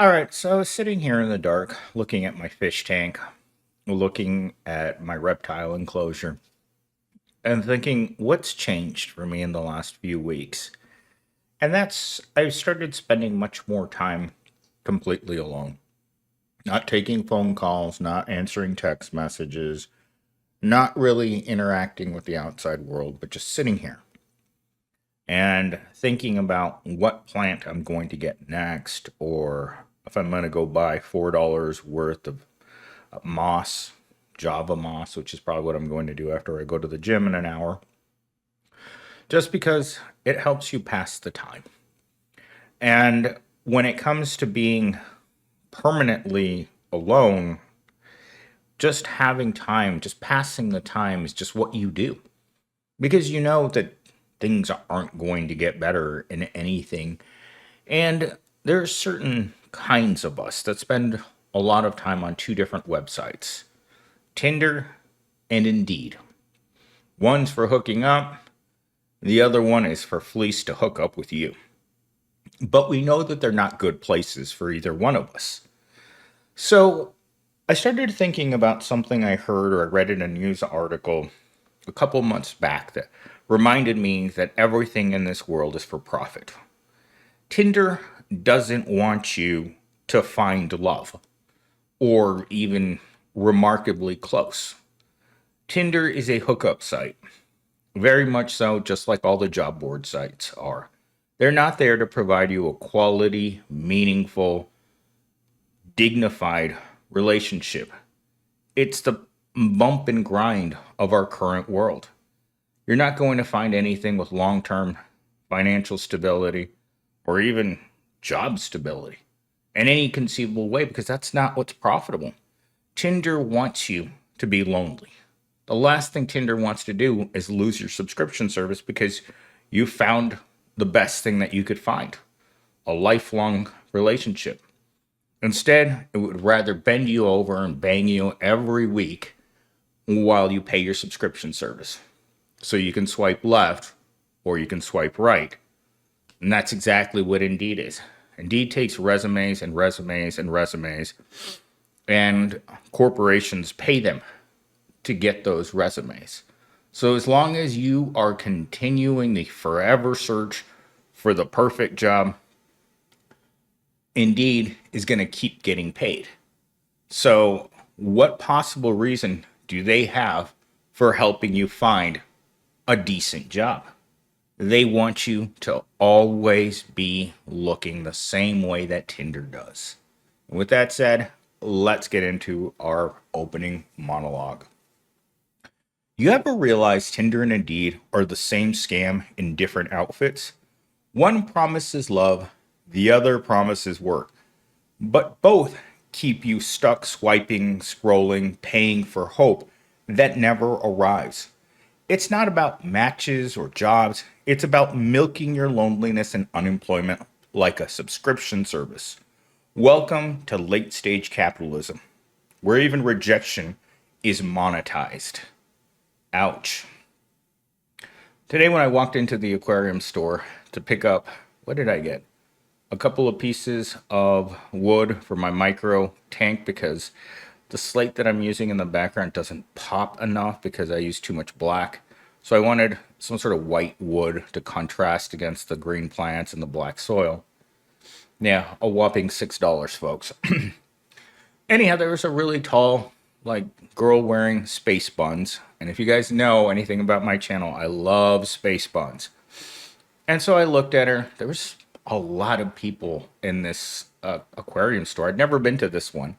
All right, so I was sitting here in the dark looking at my fish tank, looking at my reptile enclosure, and thinking, what's changed for me in the last few weeks? And that's, I've started spending much more time completely alone, not taking phone calls, not answering text messages, not really interacting with the outside world, but just sitting here and thinking about what plant I'm going to get next, or if I'm going to go buy $4 worth of moss, Java moss, which is probably what I'm going to do after I go to the gym in an hour, just because it helps you pass the time. And when it comes to being permanently alone, just having time, just passing the time is just what you do. Because you know that things aren't going to get better in anything. And there's certain kinds of us that spend a lot of time on two different websites, Tinder and Indeed. One's for hooking up, the other one is for fleece to hook up with you. But we know that they're not good places for either one of us. So I started thinking about something I heard or I read in a news article a couple months back that reminded me that everything in this world is for profit. Tinder doesn't want you to find love or even remarkably close. Tinder is a hookup site. Very much so, just like all the job board sites are. They're not there to provide you a quality, meaningful, dignified relationship. It's the bump and grind of our current world. You're not going to find anything with long term financial stability or even job stability in any conceivable way because that's not what's profitable. Tinder wants you to be lonely. The last thing Tinder wants to do is lose your subscription service because you found the best thing that you could find, a lifelong relationship. Instead, it would rather bend you over and bang you every week while you pay your subscription service. So you can swipe left or you can swipe right. And that's exactly what Indeed is. Indeed takes resumes and resumes and resumes, and corporations pay them to get those resumes. So as long as you are continuing the forever search for the perfect job, Indeed is going to keep getting paid. So what possible reason do they have for helping you find a decent job? They want you to always be looking the same way that Tinder does. With that said, let's get into our opening monologue. You ever realize Tinder and Indeed are the same scam in different outfits? One promises love, the other promises work, but both keep you stuck swiping, scrolling, paying for hope that never arrives. It's not about matches or jobs, it's about milking your loneliness and unemployment like a subscription service. Welcome to late stage capitalism, where even rejection is monetized. Ouch. Today, when I walked into the aquarium store to pick up, what did I get? A couple of pieces of wood for my micro tank because the slate that I'm using in the background doesn't pop enough because I use too much black. So I wanted some sort of white wood to contrast against the green plants and the black soil. Yeah, a whopping $6, folks. Anyhow, there was a really tall, girl wearing space buns. And if you guys know anything about my channel, I love space buns. And so I looked at her. There was a lot of people in this aquarium store. I'd never been to this one.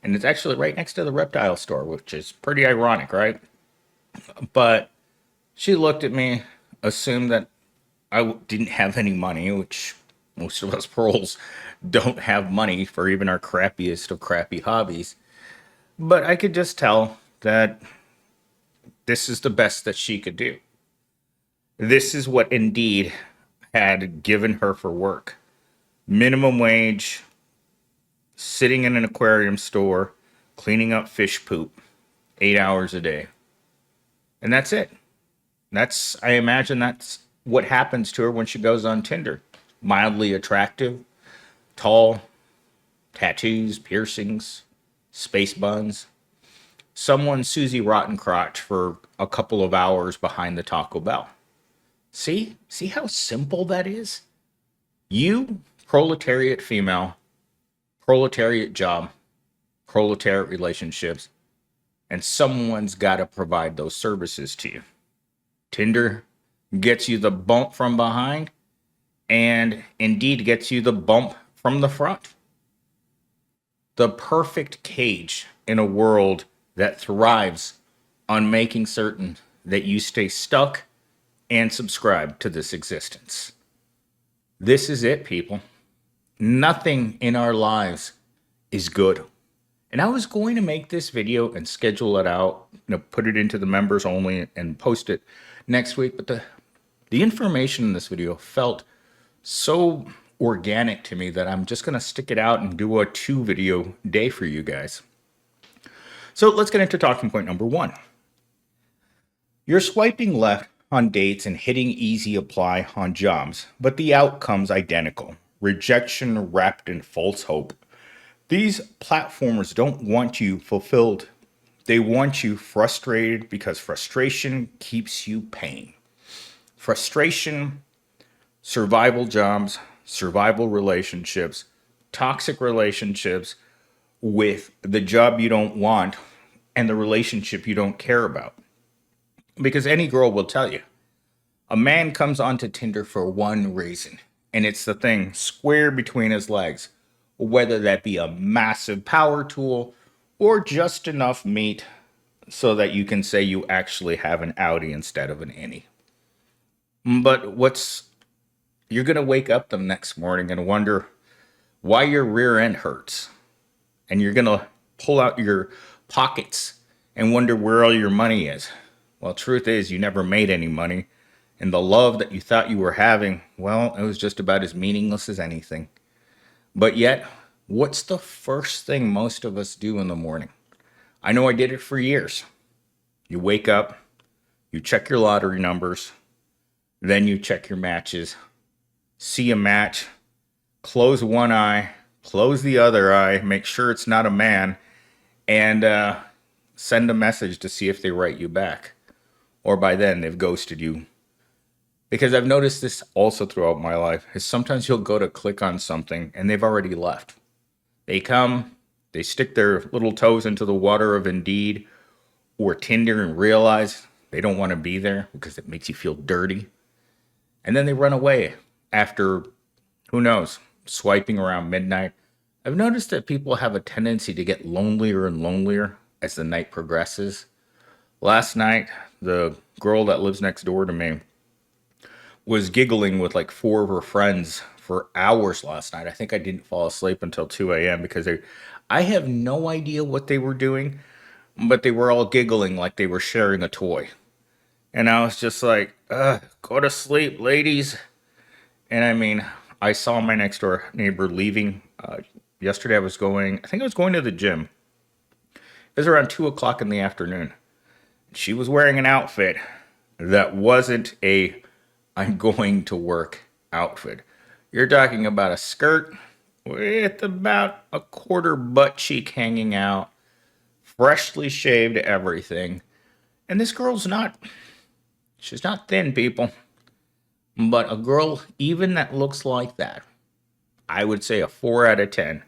And it's actually right next to the reptile store, which is pretty ironic, right? But she looked at me, assumed that didn't have any money, which most of us pearls don't have money for even our crappiest of crappy hobbies. But I could just tell that this is the best that she could do. This is what Indeed had given her for work. Minimum wage, sitting in an aquarium store, cleaning up fish poop, 8 hours a day. And that's it. I imagine that's what happens to her when she goes on Tinder. Mildly attractive, tall, tattoos, piercings, space buns. Someone Susie Rottencrotch for a couple of hours behind the Taco Bell. See how simple that is? You, proletariat female, proletariat job, proletariat relationships, and someone's got to provide those services to you. Tinder gets you the bump from behind, and Indeed gets you the bump from the front. The perfect cage in a world that thrives on making certain that you stay stuck and subscribe to this existence. This is it, people. Nothing in our lives is good. And I was going to make this video and schedule it out, put it into the members only and post it next week. But the information in this video felt so organic to me that I'm just going to stick it out and do a 2-video day for you guys. So let's get into talking point number 1. You're swiping left on dates and hitting easy apply on jobs, but the outcome's identical. Rejection wrapped in false hope. These platformers don't want you fulfilled. They want you frustrated because frustration keeps you paying. Frustration, survival jobs, survival relationships, toxic relationships with the job you don't want and the relationship you don't care about. Because any girl will tell you, a man comes onto Tinder for one reason, and it's the thing square between his legs. Whether that be a massive power tool or just enough meat so that you can say you actually have an outie instead of an innie. But you're going to wake up the next morning and wonder why your rear end hurts. And you're going to pull out your pockets and wonder where all your money is. Well, truth is you never made any money. And the love that you thought you were having, well, it was just about as meaningless as anything. But yet, what's the first thing most of us do in the morning? I know I did it for years. You wake up, you check your lottery numbers, then you check your matches, see a match, close one eye, close the other eye, make sure it's not a man, and send a message to see if they write you back. Or by then, they've ghosted you. Because I've noticed this also throughout my life, is sometimes you'll go to click on something and they've already left. They come, they stick their little toes into the water of Indeed or Tinder and realize they don't want to be there because it makes you feel dirty. And then they run away after, who knows, swiping around midnight. I've noticed that people have a tendency to get lonelier and lonelier as the night progresses. Last night, the girl that lives next door to me was giggling with like 4 of her friends for hours last night. I think I didn't fall asleep until 2 a.m. because I have no idea what they were doing, but they were all giggling like they were sharing a toy. And I was just like, go to sleep, ladies. And I mean, I saw my next door neighbor leaving. Yesterday I think I was going to the gym. It was around 2 o'clock in the afternoon. She was wearing an outfit that wasn't a I'm going to work outfit. You're talking about a skirt with about a quarter butt cheek hanging out, freshly shaved everything. And this girl's she's not thin, people. But a girl even that looks like that, I would say a 4 out of 10.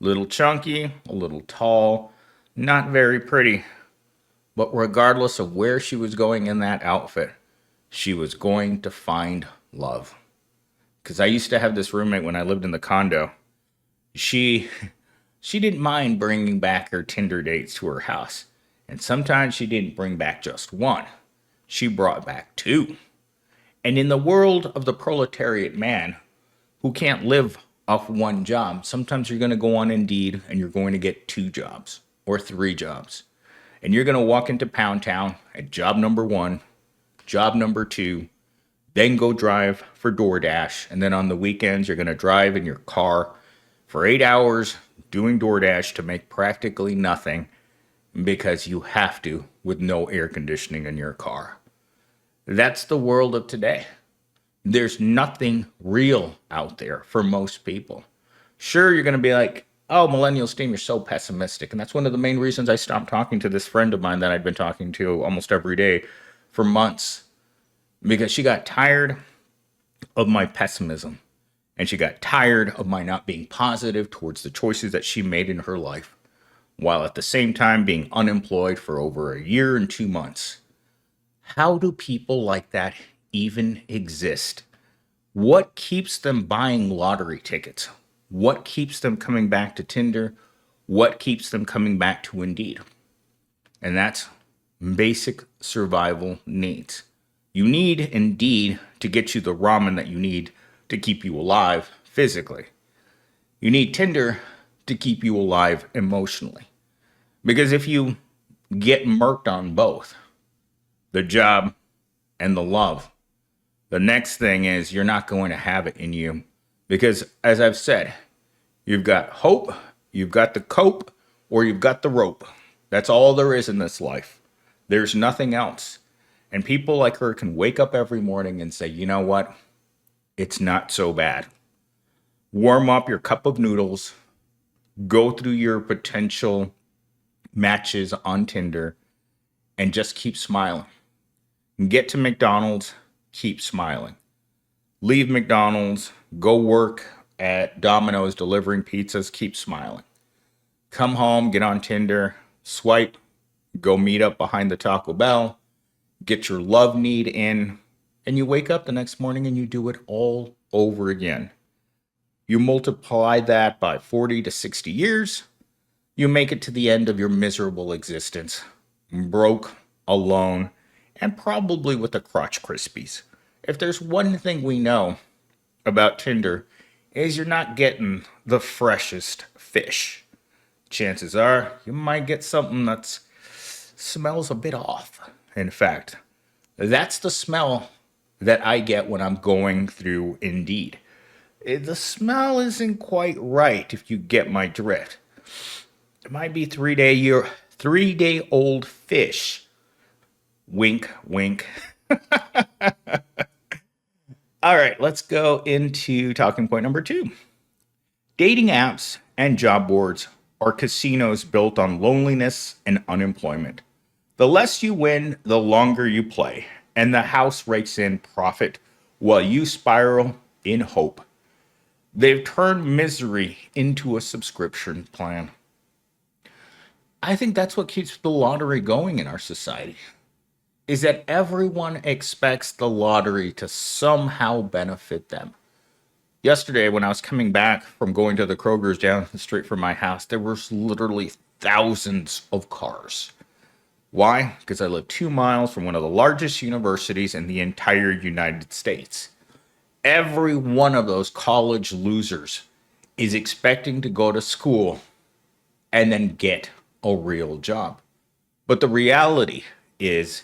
Little chunky, a little tall, not very pretty. But regardless of where she was going in that outfit, she was going to find love. Because I used to have this roommate when I lived in the condo. She didn't mind bringing back her Tinder dates to her house. And sometimes she didn't bring back just one. She brought back 2. And in the world of the proletariat man who can't live off one job, sometimes you're going to go on Indeed and you're going to get 2 jobs or 3 jobs. And you're going to walk into Pound Town at job number 1, job number 2, then go drive for DoorDash. And then on the weekends, you're going to drive in your car for 8 hours doing DoorDash to make practically nothing because you have to with no air conditioning in your car. That's the world of today. There's nothing real out there for most people. Sure, you're going to be like, Oh, MillennialSteam, you're so pessimistic. And that's one of the main reasons I stopped talking to this friend of mine that I'd been talking to almost every day for months, because she got tired of my pessimism and she got tired of my not being positive towards the choices that she made in her life, while at the same time being unemployed for over a year and 2 months. How do people like that even exist? What keeps them buying lottery tickets? What keeps them coming back to Tinder? What keeps them coming back to Indeed? And that's basic survival needs. You need Indeed to get you the ramen that you need to keep you alive physically. You need Tinder to keep you alive emotionally. Because if you get murked on both, the job and the love, the next thing is you're not going to have it in you. Because as I've said, you've got hope, you've got the cope, or you've got the rope. That's all there is in this life. There's nothing else. And people like her can wake up every morning and say, you know what? It's not so bad. Warm up your cup of noodles, go through your potential matches on Tinder, and just keep smiling. Get to McDonald's, keep smiling. Leave McDonald's, go work at Domino's delivering pizzas, keep smiling. Come home, get on Tinder, swipe, go meet up behind the Taco Bell, get your love need in, and you wake up the next morning and you do it all over again. You multiply that by 40 to 60 years, you make it to the end of your miserable existence, broke, alone, and probably with the crotch crispies. If there's one thing we know about Tinder, is you're not getting the freshest fish. Chances are you might get something that smells a bit off. In fact, that's the smell that I get when I'm going through Indeed. The smell isn't quite right, if you get my drift. It might be 3-day old fish. Wink, wink. All right, let's go into talking point number 2. Dating apps and job boards are casinos built on loneliness and unemployment. The less you win, the longer you play, and the house rakes in profit while you spiral in hope. They've turned misery into a subscription plan. I think that's what keeps the lottery going in our society, is that everyone expects the lottery to somehow benefit them. Yesterday, when I was coming back from going to the Kroger's down the street from my house, there was literally thousands of cars. Why? Because I live 2 miles from one of the largest universities in the entire United States. Every one of those college losers is expecting to go to school and then get a real job. But the reality is,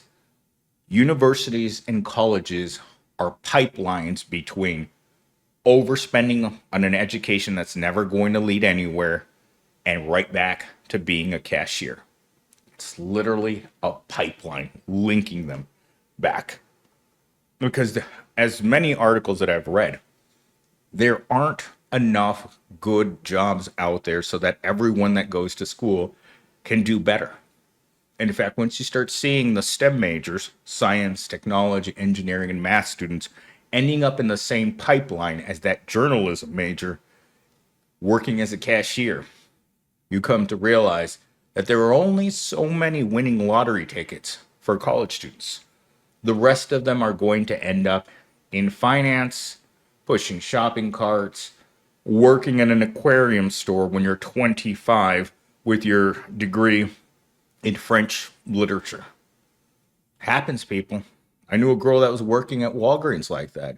universities and colleges are pipelines between overspending on an education that's never going to lead anywhere and right back to being a cashier. It's literally a pipeline linking them back. Because as many articles that I've read, there aren't enough good jobs out there so that everyone that goes to school can do better. And in fact, once you start seeing the STEM majors, science, technology, engineering, and math students ending up in the same pipeline as that journalism major working as a cashier, you come to realize that there are only so many winning lottery tickets for college students. The rest of them are going to end up in finance, pushing shopping carts, working in an aquarium store when you're 25 with your degree in French literature. Happens, people. I knew a girl that was working at Walgreens like that.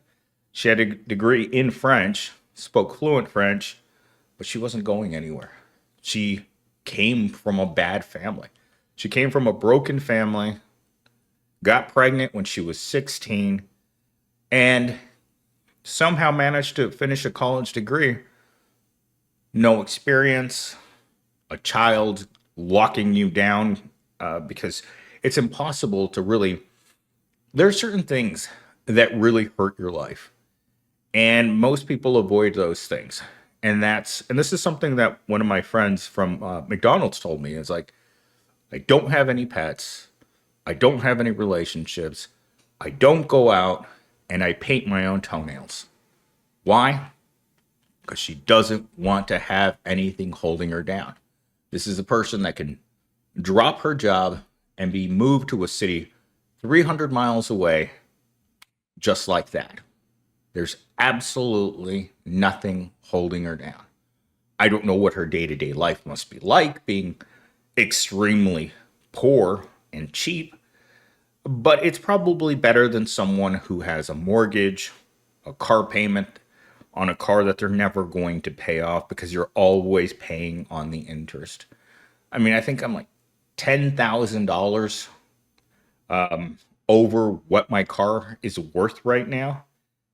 She had a degree in French, spoke fluent French, but she wasn't going anywhere. She came from a bad family. She came from a broken family, got pregnant when she was 16, and somehow managed to finish a college degree. No experience, a child locking you down, because it's impossible to really. There are certain things that really hurt your life, and most people avoid those things. And this is something that one of my friends from McDonald's told me is like, I don't have any pets. I don't have any relationships. I don't go out and I paint my own toenails. Why? Because she doesn't want to have anything holding her down. This is a person that can drop her job and be moved to a city 300 miles away just like that. There's absolutely nothing holding her down. I don't know what her day to day life must be like, being extremely poor and cheap, but it's probably better than someone who has a mortgage, a car payment on a car that they're never going to pay off because you're always paying on the interest. I mean, I think I'm like $10,000 over what my car is worth right now.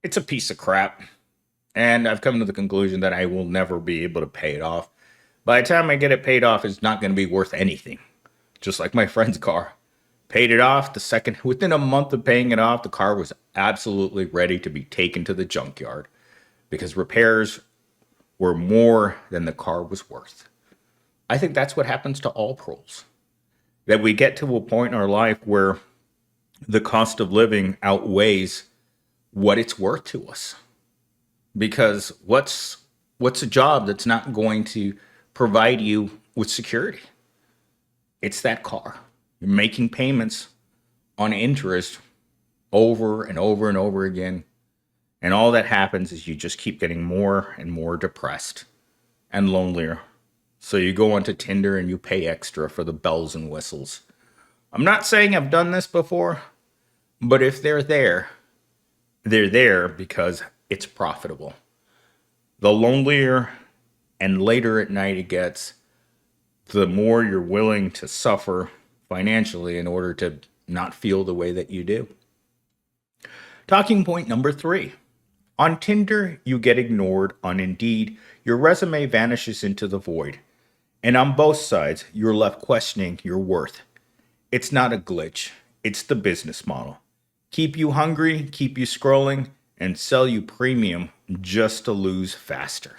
It's a piece of crap. And I've come to the conclusion that I will never be able to pay it off. By the time I get it paid off, it's not going to be worth anything. Just like my friend's car. Paid it off within a month of paying it off, the car was absolutely ready to be taken to the junkyard because repairs were more than the car was worth. I think that's what happens to all pros. That we get to a point in our life where the cost of living outweighs what it's worth to us. Because what's a job that's not going to provide you with security? It's that car. You're making payments on interest over and over and over again. And all that happens is you just keep getting more and more depressed and lonelier. So you go onto Tinder and you pay extra for the bells and whistles. I'm not saying I've done this before, but if they're there because it's profitable. The lonelier and later at night it gets, the more you're willing to suffer financially in order to not feel the way that you do. Talking point number 3. On Tinder, you get ignored. On Indeed, your resume vanishes into the void. And on both sides, you're left questioning your worth. It's not a glitch. It's the business model. Keep you hungry, keep you scrolling, and sell you premium just to lose faster.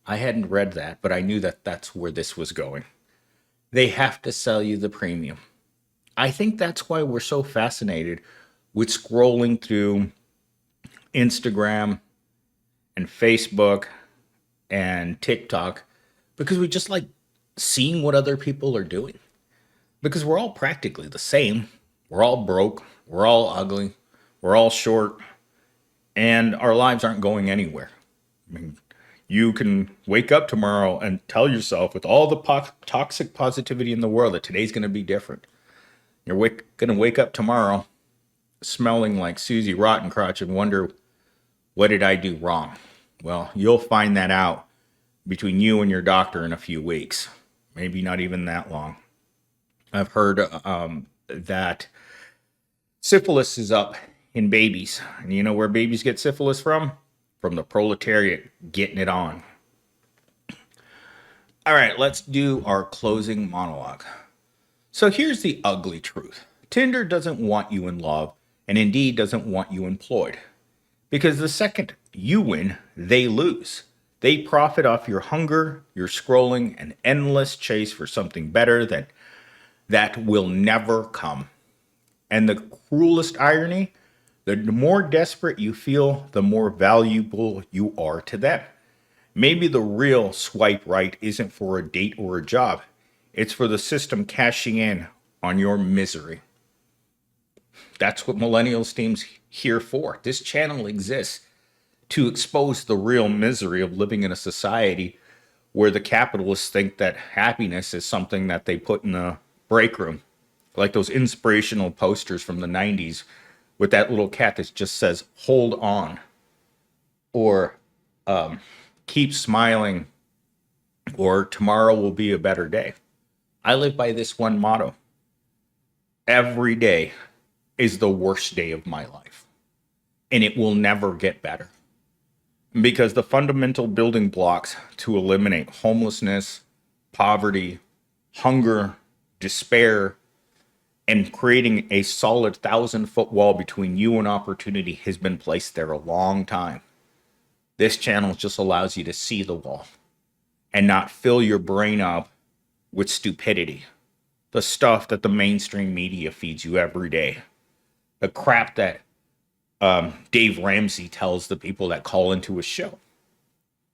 I hadn't read that, but I knew that that's where this was going. They have to sell you the premium. I think that's why we're so fascinated with scrolling through Instagram and Facebook and TikTok because we just like seeing what other people are doing. Because we're all practically the same. We're all broke. We're all ugly. We're all short. And our lives aren't going anywhere. I mean, you can wake up tomorrow and tell yourself with all the toxic positivity in the world that today's going to be different. You're going to wake up tomorrow smelling like Susie Rottencrotch and wonder, what did I do wrong? Well, you'll find that out between you and your doctor in a few weeks. Maybe not even that long. I've heard that syphilis is up in babies. And you know where babies get syphilis from? From the proletariat getting it on. All right, let's do our closing monologue. So here's the ugly truth. Tinder doesn't want you in love, and Indeed doesn't want you employed. Because the second you win, they lose. They profit off your hunger, your scrolling, and endless chase for something better that will never come. And the cruelest irony, the more desperate you feel, the more valuable you are to them. Maybe the real swipe right isn't for a date or a job. It's for the system cashing in on your misery. That's what MillennialSteam's here for. This channel exists to expose the real misery of living in a society where the capitalists think that happiness is something that they put in a break room. Like those inspirational posters from the 90s with that little cat that just says, hold on. Or keep smiling. Or tomorrow will be a better day. I live by this one motto. Every day is the worst day of my life. And it will never get better. Because the fundamental building blocks to eliminate homelessness, poverty, hunger, despair, and creating a solid 1,000-foot wall between you and opportunity has been placed there a long time. This channel just allows you to see the wall and not fill your brain up with stupidity. The stuff that the mainstream media feeds you every day. The crap that Dave Ramsey tells the people that call into his show.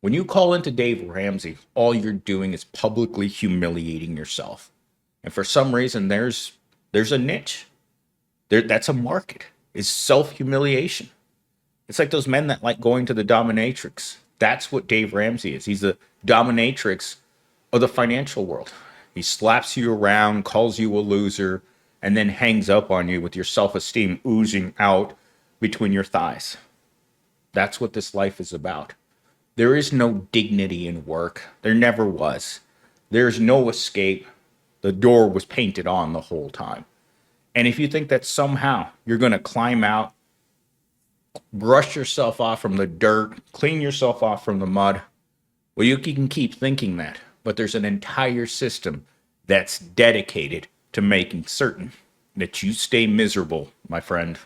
When you call into Dave Ramsey, all you're doing is publicly humiliating yourself. And for some reason, there's a niche. That's a market. Is self-humiliation. It's like those men that like going to the dominatrix. That's what Dave Ramsey is. He's the dominatrix of the financial world. He slaps you around, calls you a loser, and then hangs up on you with your self-esteem oozing out between your thighs. That's what this life is about. There is no dignity in work. There never was. There's no escape. The door was painted on the whole time. And if you think that somehow you're going to climb out, brush yourself off from the dirt, clean yourself off from the mud, well, you can keep thinking that. But there's an entire system that's dedicated to making certain that you stay miserable, my friend.